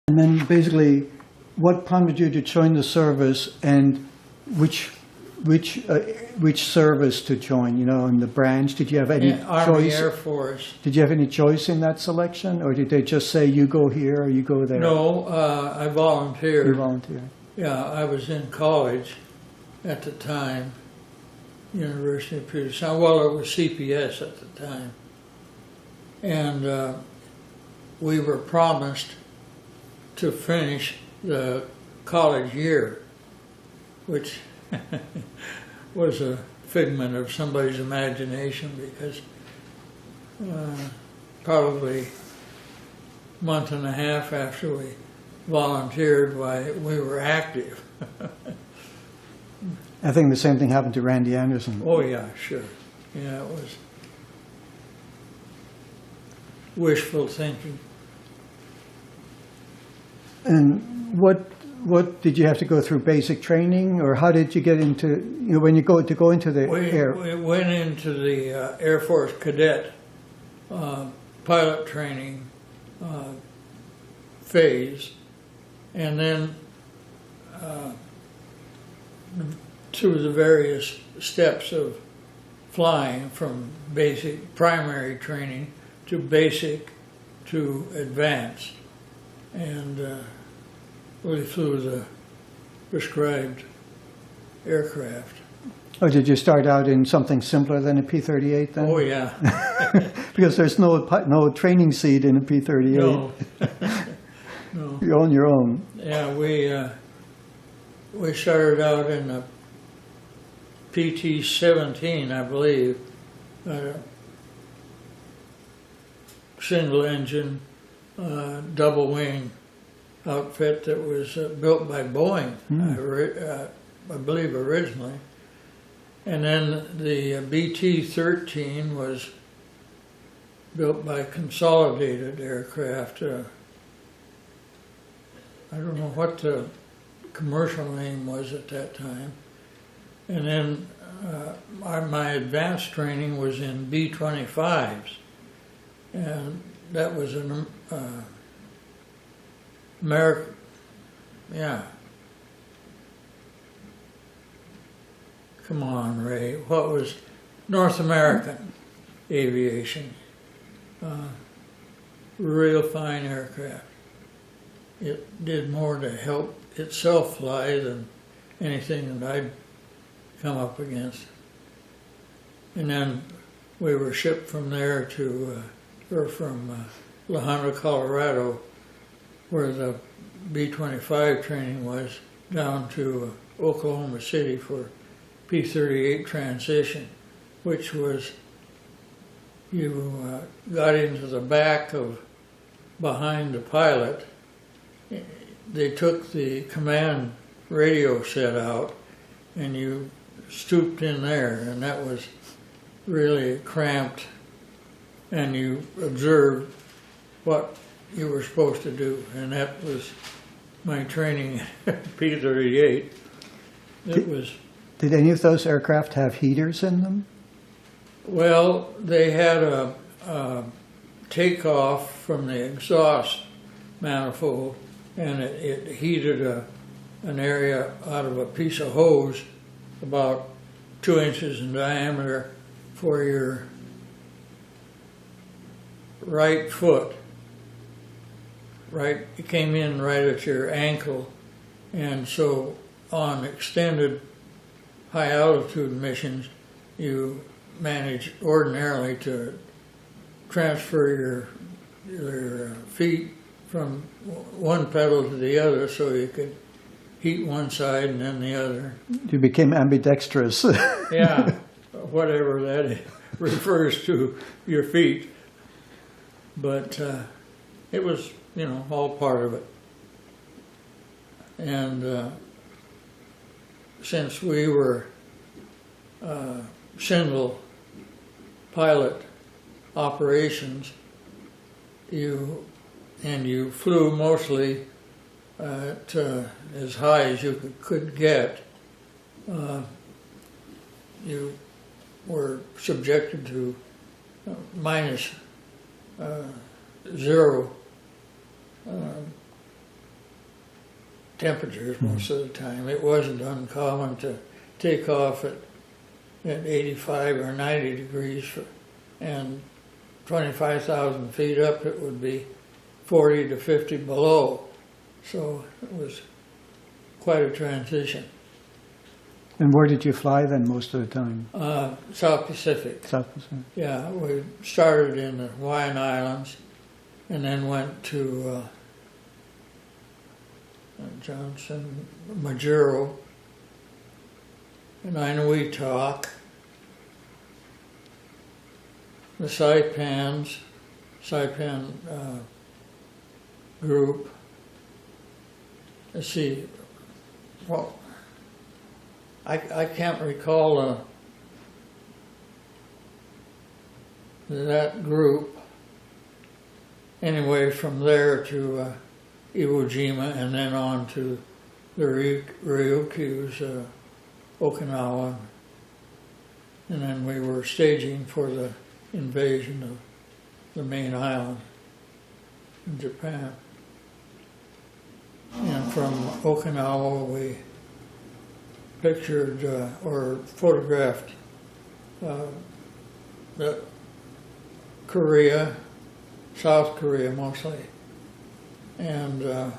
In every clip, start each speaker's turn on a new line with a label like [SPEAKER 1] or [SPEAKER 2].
[SPEAKER 1] And then basically, what prompted you to join the service, and which service to join? You know, in the branch, did you have any
[SPEAKER 2] Army
[SPEAKER 1] choice?
[SPEAKER 2] Air Force.
[SPEAKER 1] Did you have any choice in that selection, or did they just say you go here or you go there?
[SPEAKER 2] No, I volunteered.
[SPEAKER 1] You volunteered.
[SPEAKER 2] Yeah, I was in college at the time, University of Puget Sound. Well, it was CPS at the time. And we were promised to finish the college year, which was a figment of somebody's imagination, because probably a month and a half after we volunteered, we were active.
[SPEAKER 1] I think the same thing happened to Randy Anderson.
[SPEAKER 2] Oh yeah, sure. Yeah, it was wishful thinking.
[SPEAKER 1] And what did you have to go through basic training, or how did you get into, you know, when you go into the air?
[SPEAKER 2] We went into the Air Force cadet pilot training phase, and then through the various steps of flying, from basic primary training to basic to advanced, and we flew the prescribed aircraft.
[SPEAKER 1] Or did you start out in something simpler than a P-38 then?
[SPEAKER 2] Oh yeah.
[SPEAKER 1] Because there's no training seat in a P-38.
[SPEAKER 2] No. No.
[SPEAKER 1] You're on your own.
[SPEAKER 2] Yeah, we started out in a PT-17, I believe, single engine, double wing outfit that was built by Boeing, I believe originally. And then the BT-13 was built by Consolidated Aircraft. I don't know what the commercial name was at that time. And then my advanced training was in B-25s. And that was an American, yeah. Come on, Ray. What was North American aviation? Real fine aircraft. It did more to help itself fly than anything that I'd come up against. And then we were shipped from there to, or from La Honda, Colorado, where the B-25 training was, down to Oklahoma City for P-38 transition, which was, you got into the back of, behind the pilot. They took the command radio set out, and you stooped in there, and that was really cramped, and you observed what you were supposed to do, and that was my training at P-38.
[SPEAKER 1] Did any of those aircraft have heaters in them?
[SPEAKER 2] Well, they had a takeoff from the exhaust manifold, and it heated an area out of a piece of hose about 2 inches in diameter for your right foot. Right, it came in right at your ankle, and so on extended high altitude missions, you manage ordinarily to transfer your feet from one pedal to the other, so you could heat one side and then the other.
[SPEAKER 1] You became ambidextrous.
[SPEAKER 2] Yeah, whatever that refers to, your feet. But it was, you know, all part of it. And since we were single pilot operations, you flew mostly at as high as you could get. You were subjected to minus 0 temperatures most of the time. It wasn't uncommon to take off at 85 or 90 degrees, and 25,000 feet up it would be 40 to 50 below. So it was quite a transition.
[SPEAKER 1] And where did you fly then most of the time?
[SPEAKER 2] South Pacific.
[SPEAKER 1] South Pacific.
[SPEAKER 2] Yeah, we started in the Hawaiian Islands and then went to Johnson, Majuro, and Inuitak, the Saipan group. Let's see, well, I can't recall that group. Anyway, from there to Iwo Jima and then on to the Ryukyus, Okinawa, and then we were staging for the invasion of the main island in Japan. And from Okinawa we pictured or photographed the Korea, South Korea mostly, and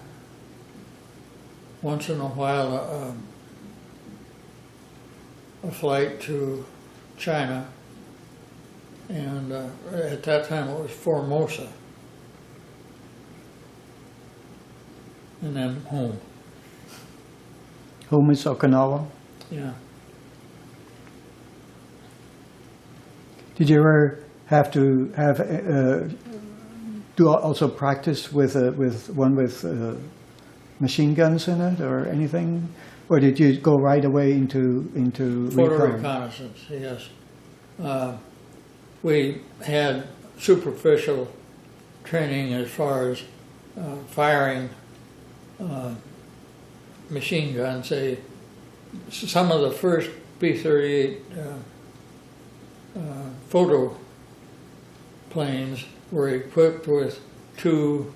[SPEAKER 2] once in a while a flight to China, and at that time it was Formosa, and then home.
[SPEAKER 1] Home is Okinawa.
[SPEAKER 2] Yeah.
[SPEAKER 1] Did you ever have to have do also practice with one with machine guns in it or anything, or did you go right away into
[SPEAKER 2] Photo
[SPEAKER 1] recon?
[SPEAKER 2] reconnaissance, yes. We had superficial training as far as firing machine guns. Some of the first B-38 photo planes were equipped with two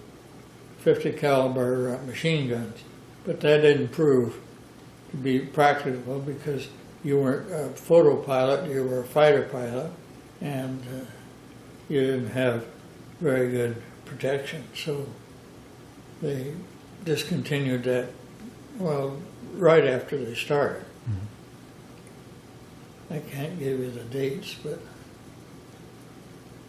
[SPEAKER 2] 50 caliber machine guns, but that didn't prove to be practicable because you weren't a photo pilot, you were a fighter pilot, and you didn't have very good protection. So they discontinued that, well, right after they started. I can't give you the dates, but...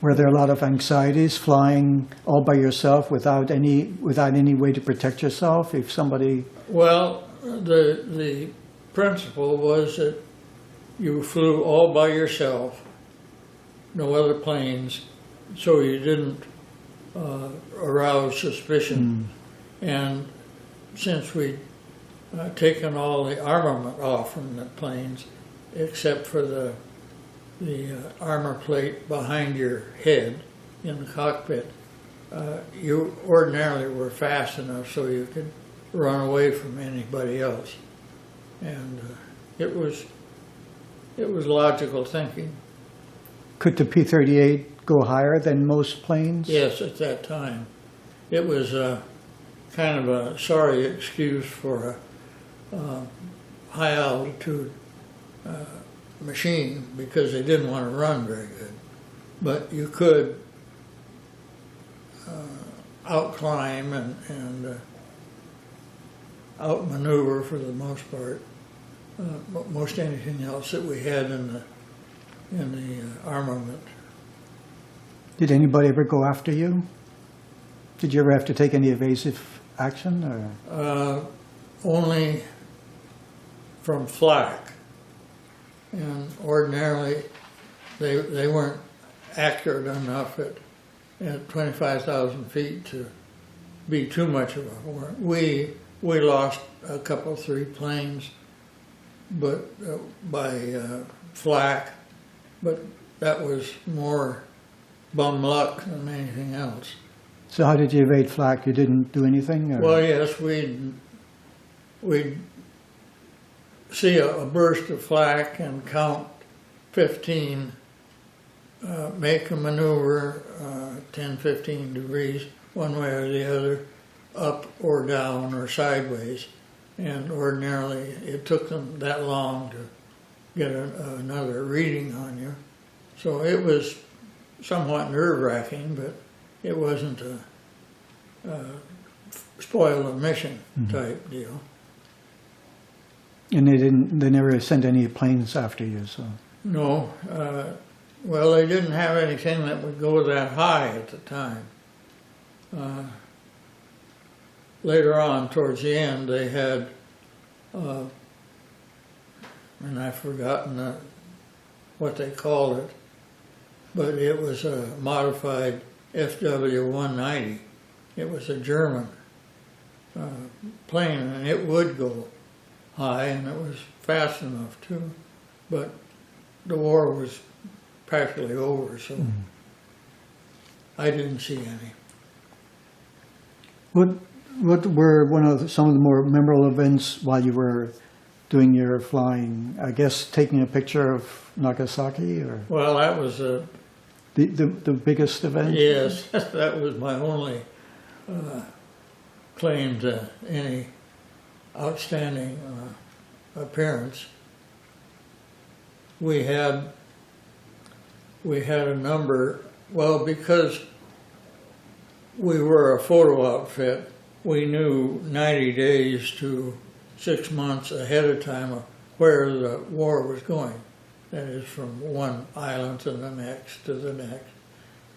[SPEAKER 1] Were there a lot of anxieties flying all by yourself without any way to protect yourself if somebody...
[SPEAKER 2] Well, the principle was that you flew all by yourself, no other planes, so you didn't arouse suspicion. And since we'd taken all the armament off from the planes, except for the armor plate behind your head in the cockpit, you ordinarily were fast enough so you could run away from anybody else. And it was logical thinking.
[SPEAKER 1] Could the P-38 go higher than most planes?
[SPEAKER 2] Yes, at that time. It was kind of a sorry excuse for a high altitude machine because they didn't want to run very good. But you could outclimb and outmaneuver for the most part most anything else that we had in the armament.
[SPEAKER 1] Did anybody ever go after you? Did you ever have to take any evasive action? Or?
[SPEAKER 2] Only from flak. And ordinarily, they weren't accurate enough at 25,000 feet to be too much of a warrant. We lost a couple, 3 planes, but by flak, but that was more bum luck than anything else.
[SPEAKER 1] So how did you evade flak? You didn't do anything? Or?
[SPEAKER 2] Well, yes, we'd see a burst of flak and count 15, make a maneuver 10, 15 degrees one way or the other, up or down or sideways, And ordinarily, it took them that long to get another reading on you. So it was somewhat nerve-wracking, but it wasn't a spoil the mission type deal.
[SPEAKER 1] And they never sent any planes after you, so.
[SPEAKER 2] No, well, they didn't have anything that would go that high at the time. Later on, towards the end, they had, and I've forgotten what they called it, but it was a modified FW-190. It was a German plane, and it would go high, and it was fast enough too. But the war was practically over, so I didn't see any.
[SPEAKER 1] What were some of the more memorable events while you were doing your flying? I guess taking a picture of Nagasaki, or
[SPEAKER 2] Well, that was
[SPEAKER 1] the biggest event?
[SPEAKER 2] yes, that was my only claim to any outstanding appearance. We had a number, well, because we were a photo outfit, we knew 90 days to 6 months ahead of time of where the war was going. That is, from one island to the next to the next.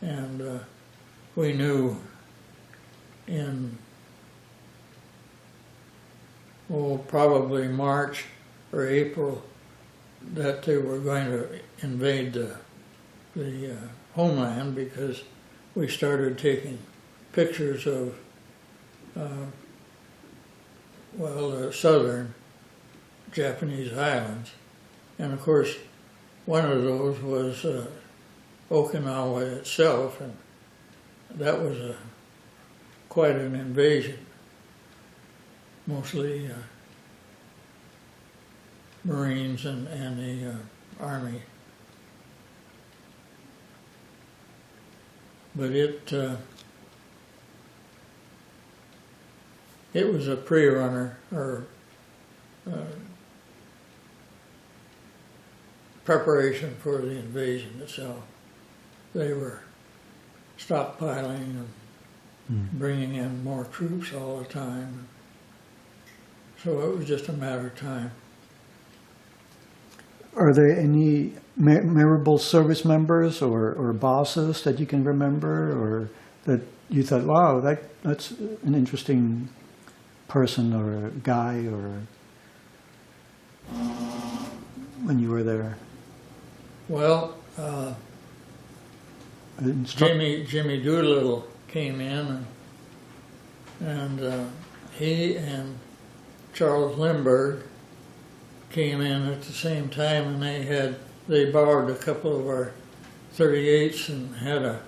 [SPEAKER 2] And we knew in, probably March or April that they were going to invade the homeland, because we started taking pictures of the southern Japanese islands. And of course, one of those was Okinawa itself, and that was quite an invasion. Mostly Marines and the Army. But it was a pre-runner, or preparation for the invasion itself. They were stockpiling and bringing in more troops all the time. So it was just a matter of time.
[SPEAKER 1] Are there any memorable service members or bosses that you can remember, or that you thought, wow, that's an interesting person or a guy, or when you were there?
[SPEAKER 2] Well, Jimmy Doolittle came in, and he and Charles Lindbergh came in at the same time, and they borrowed a couple of our 38s and had a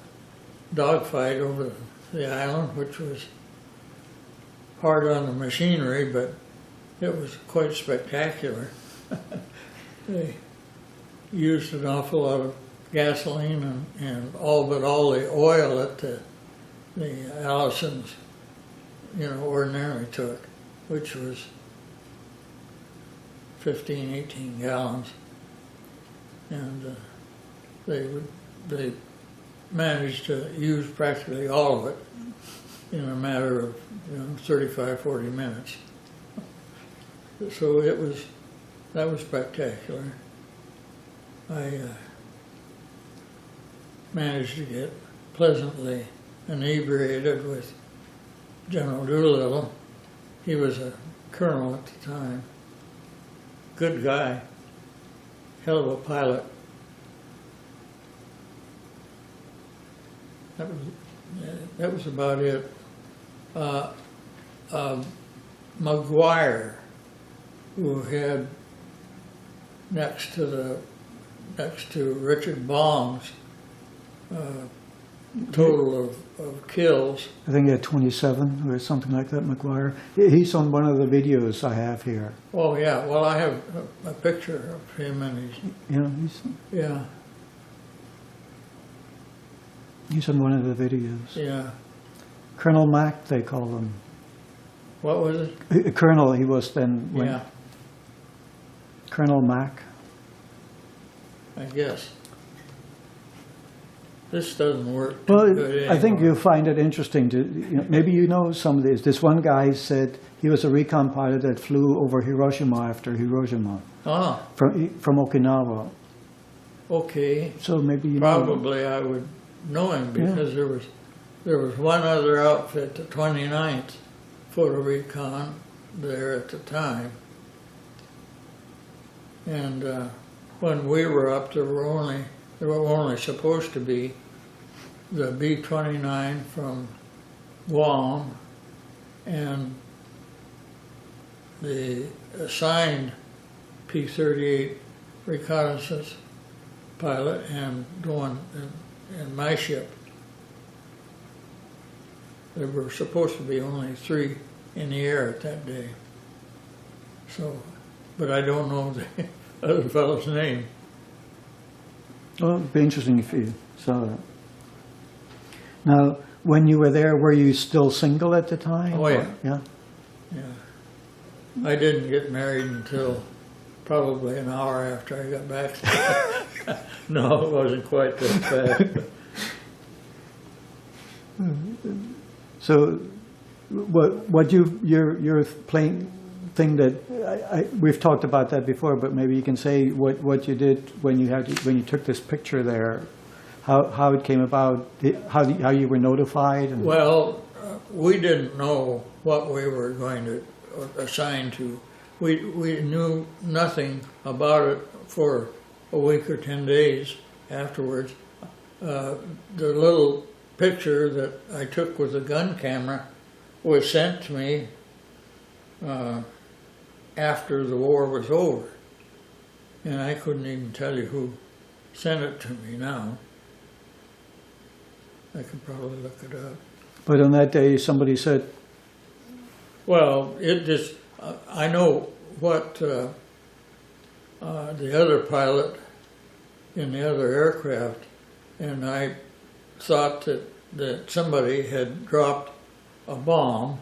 [SPEAKER 2] dogfight over the island, which was hard on the machinery, but it was quite spectacular. They used an awful lot of gasoline and all but all the oil that the Allisons, ordinarily took, which was 15, 18 gallons. And they managed to use practically all of it in a matter of 35, 40 minutes. So that was spectacular. I managed to get pleasantly inebriated with General Doolittle. He was a colonel at the time. Good guy, hell of a pilot. That was about it. McGuire, who had next to Richard Baum's total of kills.
[SPEAKER 1] I think he had 27 or something like that, McGuire. He's on one of the videos I have here.
[SPEAKER 2] Oh yeah, well I have a picture of him, and
[SPEAKER 1] he's on one of the videos.
[SPEAKER 2] Yeah.
[SPEAKER 1] Colonel Mack, they call him.
[SPEAKER 2] What was it?
[SPEAKER 1] Colonel, he was then, when,
[SPEAKER 2] Yeah,
[SPEAKER 1] Colonel Mack.
[SPEAKER 2] I guess. This doesn't work
[SPEAKER 1] Well,
[SPEAKER 2] too good
[SPEAKER 1] I think
[SPEAKER 2] anymore.
[SPEAKER 1] you'll find it interesting to, maybe you know some of these. This one guy said he was a recon pilot that flew over Hiroshima after Hiroshima
[SPEAKER 2] Ah,
[SPEAKER 1] from Okinawa.
[SPEAKER 2] okay.
[SPEAKER 1] So maybe you know.
[SPEAKER 2] Probably I would know him because there was one other outfit, the 29th Photo Recon, there at the time. And when we were up, there were only supposed to be the B-29 from Guam and the assigned P-38 reconnaissance pilot and going in my ship. There were supposed to be only 3 in the air at that day. So, but I don't know the other fellow's name.
[SPEAKER 1] Well, it'd be interesting if you saw that. Now, when you were there, were you still single at the time?
[SPEAKER 2] Oh, yeah.
[SPEAKER 1] Yeah.
[SPEAKER 2] Yeah. I didn't get married until probably an hour after I got back. No, it wasn't quite that fast.
[SPEAKER 1] So, what your plane thing that we've talked about that before, but maybe you can say what you did when you took this picture there, how it came about, how you were notified. And
[SPEAKER 2] Well, we didn't know what we were going to assign to. We knew nothing about it for a week or 10 days afterwards. The little picture that I took with the gun camera was sent to me after the war was over. And I couldn't even tell you who sent it to me now. I could probably look it up.
[SPEAKER 1] But on that day, somebody said,
[SPEAKER 2] Well, it just, I know what the other pilot in the other aircraft, and I thought that somebody had dropped a bomb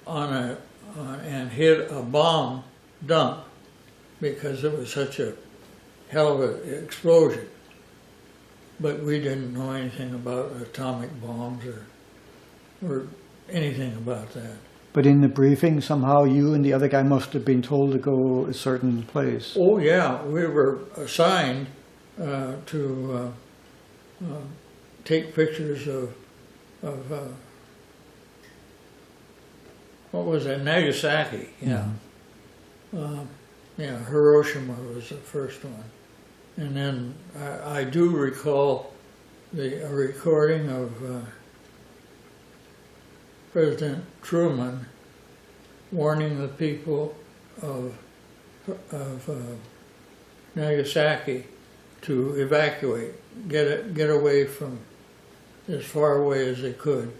[SPEAKER 2] and hit a bomb dump because it was such a hell of an explosion. But we didn't know anything about atomic bombs or anything about that.
[SPEAKER 1] but in the briefing, somehow you and the other guy must have been told to go a certain place.
[SPEAKER 2] Oh yeah, we were assigned to take pictures of what was it, Nagasaki? Yeah, yeah. Hiroshima was the first one, and then I do recall a recording of President Truman warning the people of Nagasaki to evacuate, get away from as far away as they could,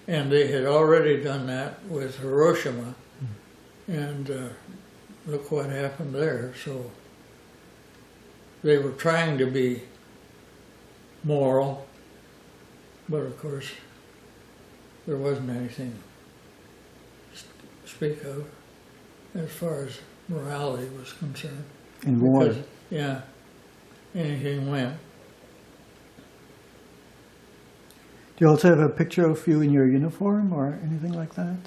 [SPEAKER 2] and they had already done that with Hiroshima, and look what happened there. So they were trying to be moral, but of course there wasn't anything to speak of as far as morality was concerned.
[SPEAKER 1] In war.
[SPEAKER 2] Because, yeah, anything went.
[SPEAKER 1] Do you also have a picture of you in your uniform or anything like that?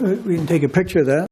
[SPEAKER 1] We can take a picture of that.